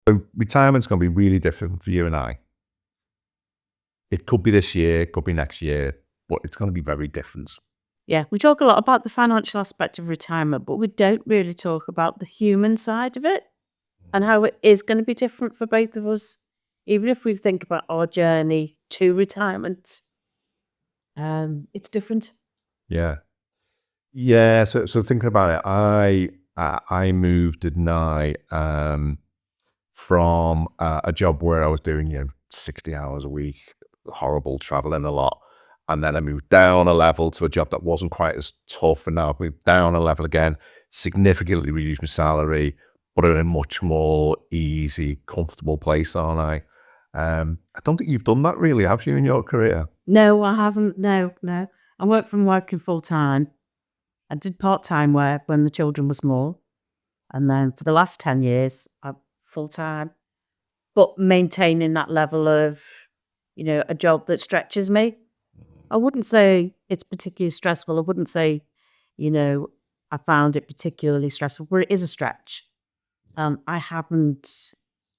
So retirement's going to be really different for you and I. It could be this year, it could be next year, but it's going to be very different. Yeah, we talk a lot about the financial aspect of retirement, but we don't really talk about the human side of it and how it is going to be different for both of us. Even if we think about our journey to retirement, it's different. Yeah. Yeah. So thinking about it, I moved, didn't I, from a job where I was doing 60 hours a week, horrible, traveling a lot, and then I moved down a level to a job that wasn't quite as tough, and now I've moved down a level again, significantly reduced my salary, but in a much more easy, comfortable place, aren't I? I don't think you've done that really, have you, in your career? No, I haven't. No. I work from working full time. I did part time work when the children were small. And then for the last 10 years, I'm full time, but maintaining that level of, a job that stretches me. I wouldn't say it's particularly stressful. I wouldn't say, I found it particularly stressful, but it is a stretch. I haven't.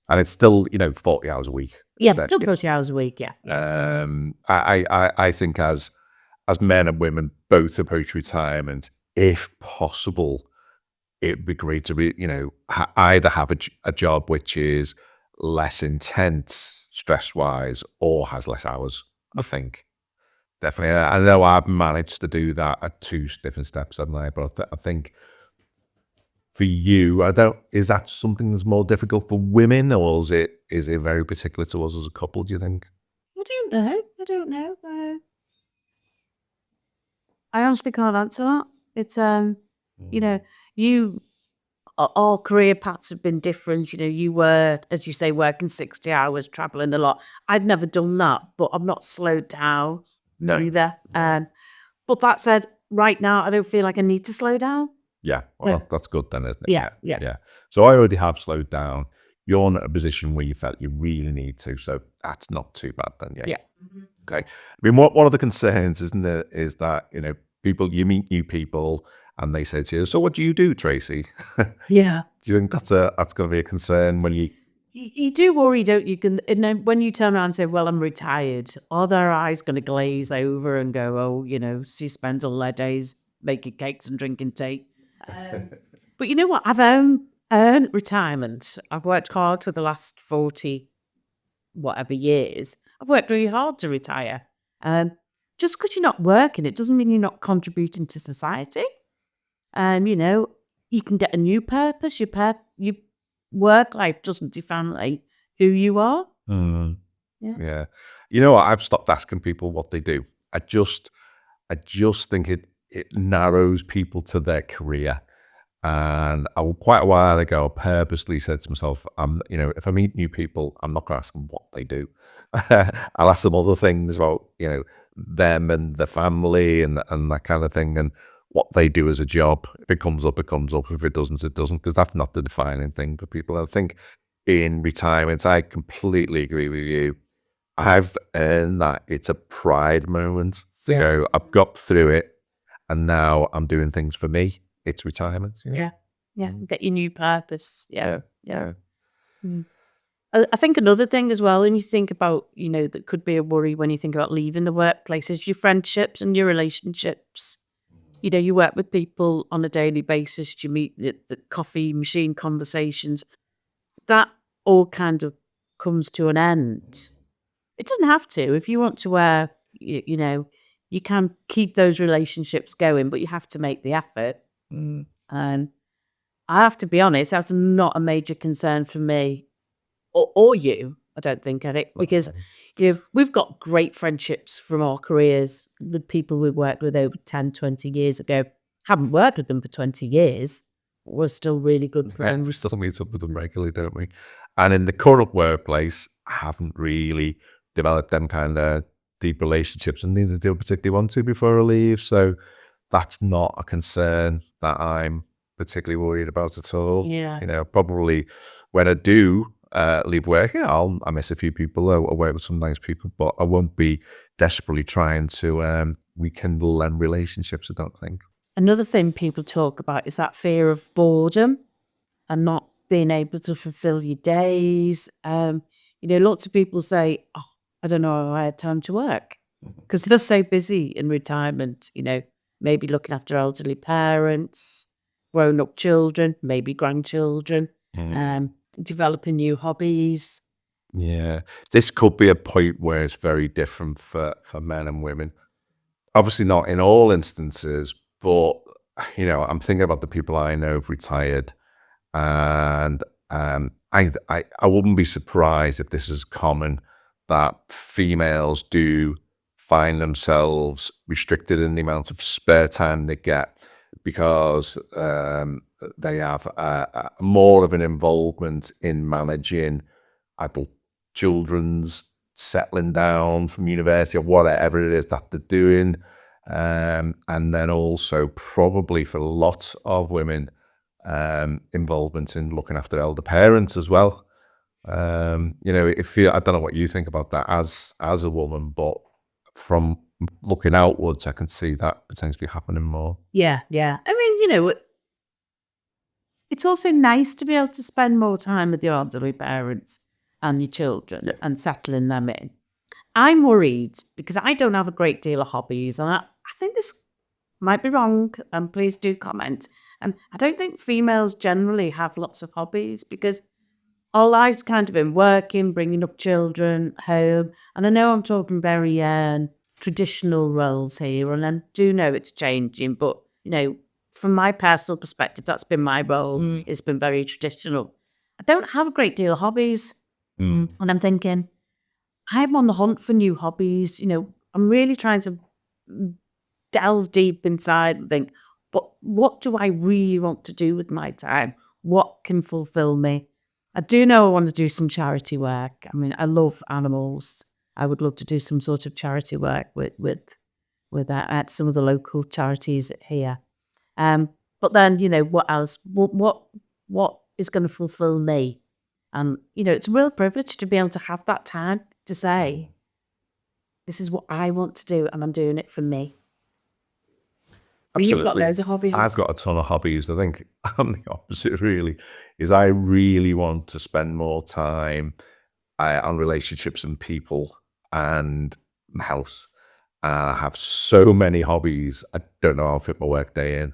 And it's still 40 hours a week. Yeah, still 40 hours a week. Yeah. I think as men and women both approach retirement, if possible, it'd be great to be, either have a job which is less intense stress wise or has less hours. I think definitely. I know I've managed to do that at two different steps, haven't I? But I think for you, is that something that's more difficult for women, or is it very particular to us as a couple, do you think? I don't know. I honestly can't answer that. It's you our career paths have been different. You were, as you say, working 60 hours, traveling a lot. I'd never done that, but I'm not slowed down either. But that said, right now I don't feel like I need to slow down. Yeah, well, that's good then, isn't it? Yeah. So I already have slowed down. You're in a position where you felt you really need to, so that's not too bad then. Yeah. Okay. I mean, one of the concerns, isn't it, is that you meet new people, and they say to you, "So what do you do, Tracy?" Yeah. Do you think that's going to be a concern when you? You do worry, don't you? And then when you turn around and say, "Well, I'm retired," are their eyes going to glaze over and go, "Oh, she spends all their days making cakes and drinking tea." But you know what? I've earned retirement. I've worked hard for the last 40 whatever years. I've worked really hard to retire. Just because you're not working, it doesn't mean you're not contributing to society. You can get a new purpose. Your work life doesn't define who you are. Yeah. You know what? I've stopped asking people what they do. I just think it narrows people to their career. And quite a while ago, I purposely said to myself, if I meet new people, I'm not going to ask them what they do. I'll ask them other things about, them and their family and that kind of thing, and what they do as a job. If it comes up, it comes up. If it doesn't, it doesn't, because that's not the defining thing for people. I think in retirement, I completely agree with you. I've earned that. It's a pride moment. So I've got through it, and now I'm doing things for me. It's retirement. Yeah. Get your new purpose. Yeah. I think another thing as well, when you think about, that could be a worry when you think about leaving the workplace, is your friendships and your relationships. You work with people on a daily basis. You meet the coffee machine conversations. That all kind of comes to an end. It doesn't have to. If you want to, you can keep those relationships going, but you have to make the effort. And I have to be honest, that's not a major concern for me or you, I don't think, Eric, because we've got great friendships from our careers with people we worked with over 10, 20 years ago. Haven't worked with them for 20 years. We're still really good friends. And we still meet up with them regularly, don't we? And in the current workplace, I haven't really developed them kind of deep relationships, and neither do I particularly want to before I leave. So that's not a concern that I'm particularly worried about at all. Yeah. Probably when I do leave work, I miss a few people. I'll work with some nice people, but I won't be desperately trying to rekindle them relationships, I don't think. Another thing people talk about is that fear of boredom and not being able to fulfill your days. Lots of people say, "Oh, I don't know how I had time to work," because they're so busy in retirement. Maybe looking after elderly parents, grown-up children, maybe grandchildren, developing new hobbies. Yeah. This could be a point where it's very different for men and women. Obviously not in all instances, but I'm thinking about the people I know who've retired, and I wouldn't be surprised if this is common that females do find themselves restricted in the amount of spare time they get because they have more of an involvement in managing adult children's settling down from university or whatever it is that they're doing. And then also probably for lots of women, involvement in looking after elder parents as well. If you, I don't know what you think about that as a woman, but from looking outwards, I can see that potentially happening more. Yeah, yeah. I mean, it's also nice to be able to spend more time with your elderly parents and your children Yeah. and settling them in. I'm worried because I don't have a great deal of hobbies, and I think this might be wrong, and please do comment. And I don't think females generally have lots of hobbies because our life's kind of been working, bringing up children, home. And I know I'm talking very traditional roles here, and I do know it's changing. But, from my personal perspective, that's been my role. It's been very traditional. I don't have a great deal of hobbies. And I'm thinking, I'm on the hunt for new hobbies. I'm really trying to delve deep inside and think, but what do I really want to do with my time? What can fulfill me? I do know I want to do some charity work. I mean, I love animals. I would love to do some sort of charity work with that at some of the local charities here. But then, what else? What is going to fulfill me? And it's a real privilege to be able to have that time to say, this is what I want to do, and I'm doing it for me. You've got Absolutely. loads of hobbies. I've got a ton of hobbies. I think I'm the opposite, really, is I really want to spend more time on relationships and people and health. I have so many hobbies. I don't know how I'll fit my work day in.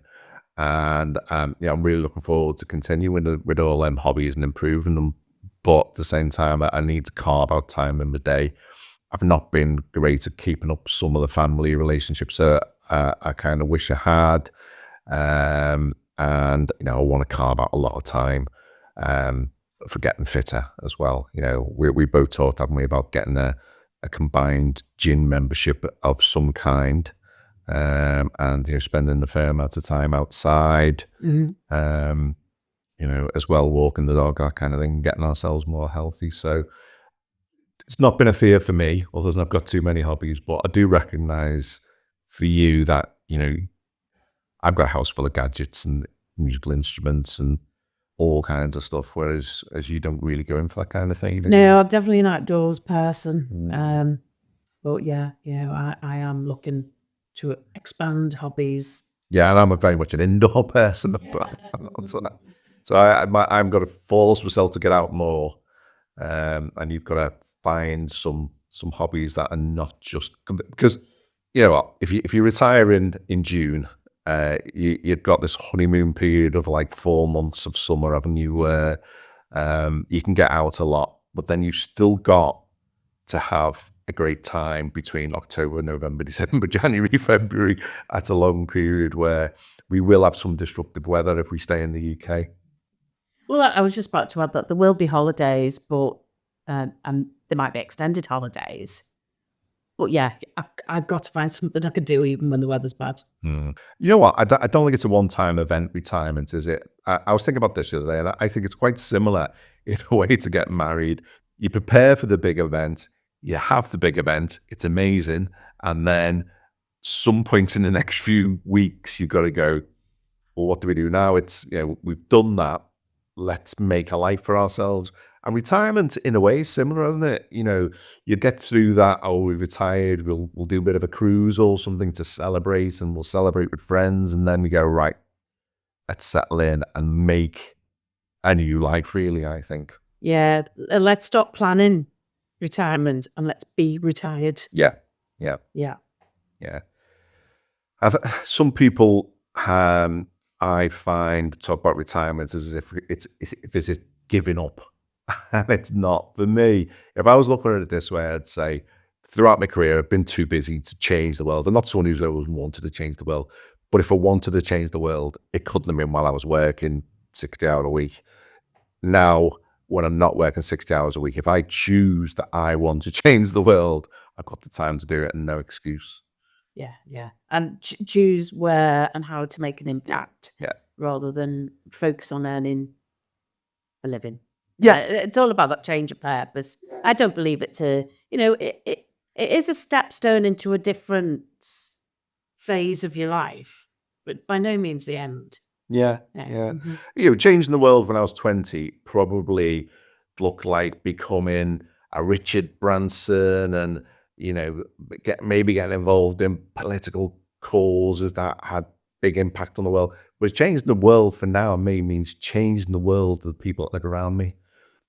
And I'm really looking forward to continuing with all them hobbies and improving them. But at the same time, I need to carve out time in the day. I've not been great at keeping up some of the family relationships that I kind of wish I had. And I want to carve out a lot of time for getting fitter as well. We both talked, haven't we, about getting a combined gym membership of some kind, and spending a fair amount of time outside, as well, walking the dog, that kind of thing, getting ourselves more healthy. So it's not been a fear for me, although I've got too many hobbies, but I do recognize for you that, I've got a house full of gadgets and musical instruments and all kinds of stuff, whereas as you don't really go in for that kind of thing. No, I'm definitely an outdoors person. But yeah, I am looking to expand hobbies. Yeah, and I'm very much an indoor person. So I'm got to force myself to get out more, and you've got to find some hobbies that are not just because you know what, if you retire in June, you've got this honeymoon period of like 4 months of summer, haven't you? Where you can get out a lot, but then you've still got to have a great time between October, November, December, January, February. That's a long period where we will have some disruptive weather if we stay in the UK. Well, I was just about to add that there will be holidays, but and there might be extended holidays. But yeah, I've got to find something I can do even when the weather's bad. You know what? I don't think it's a one-time event retirement, is it? I was thinking about this the other day, and I think it's quite similar in a way to get married. You prepare for the big event, you have the big event, it's amazing, and then some point in the next few weeks, you've got to go, well, what do we do now? We've done that. Let's make a life for ourselves. And retirement, in a way, is similar, isn't it? You get through that. Oh, we've retired. We'll do a bit of a cruise or something to celebrate, and we'll celebrate with friends. And then we go, right, let's settle in and make a new life, really, I think. Yeah, let's stop planning retirement and let's be retired. Yeah. Yeah. Yeah. Yeah. Some people, I find, talk about retirement as if this is giving up, and it's not for me. If I was looking at it this way, I'd say throughout my career, I've been too busy to change the world. I'm not someone who's always wanted to change the world, but if I wanted to change the world, it couldn't have been while I was working 60 hours a week. Now, when I'm not working 60 hours a week, if I choose that I want to change the world, I've got the time to do it and no excuse. Yeah, yeah. And choose where and how to make an impact Yeah. rather than focus on earning a living. Yeah. It's all about that change of purpose. I don't believe it to, it is a stepstone into a different phase of your life, but by no means the end. Yeah, Yeah. yeah. Mhm. Changing the world when I was 20 probably looked like becoming a Richard Branson and, maybe getting involved in political causes that had big impact on the world. But changing the world for now, me, means changing the world of the people that live around me.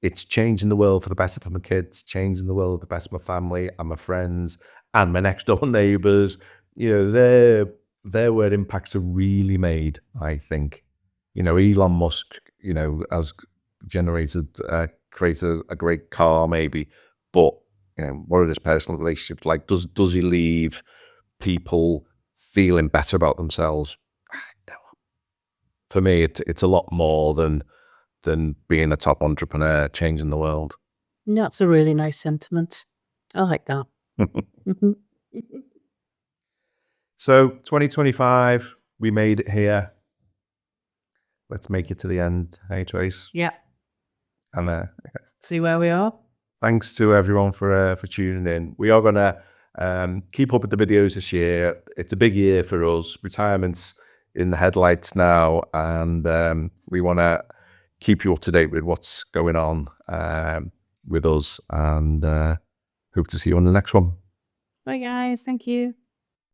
It's changing the world for the better for my kids, changing the world for the best for my family and my friends and my next door neighbours. They're where impacts are really made, I think. Elon Musk, has created a great car maybe, but what are his personal relationships like? Does he leave people feeling better about themselves? No. For me, it's a lot more than being a top entrepreneur, changing the world. That's a really nice sentiment. I like that. Mhm. So 2025, we made it here. Let's make it to the end, hey Trace. Yeah. And See where we are. thanks to everyone for tuning in. We are gonna keep up with the videos this year. It's a big year for us. Retirement's in the headlights now, and we want to keep you up to date with what's going on with us. And hope to see you on the next one. Bye, guys. Thank you.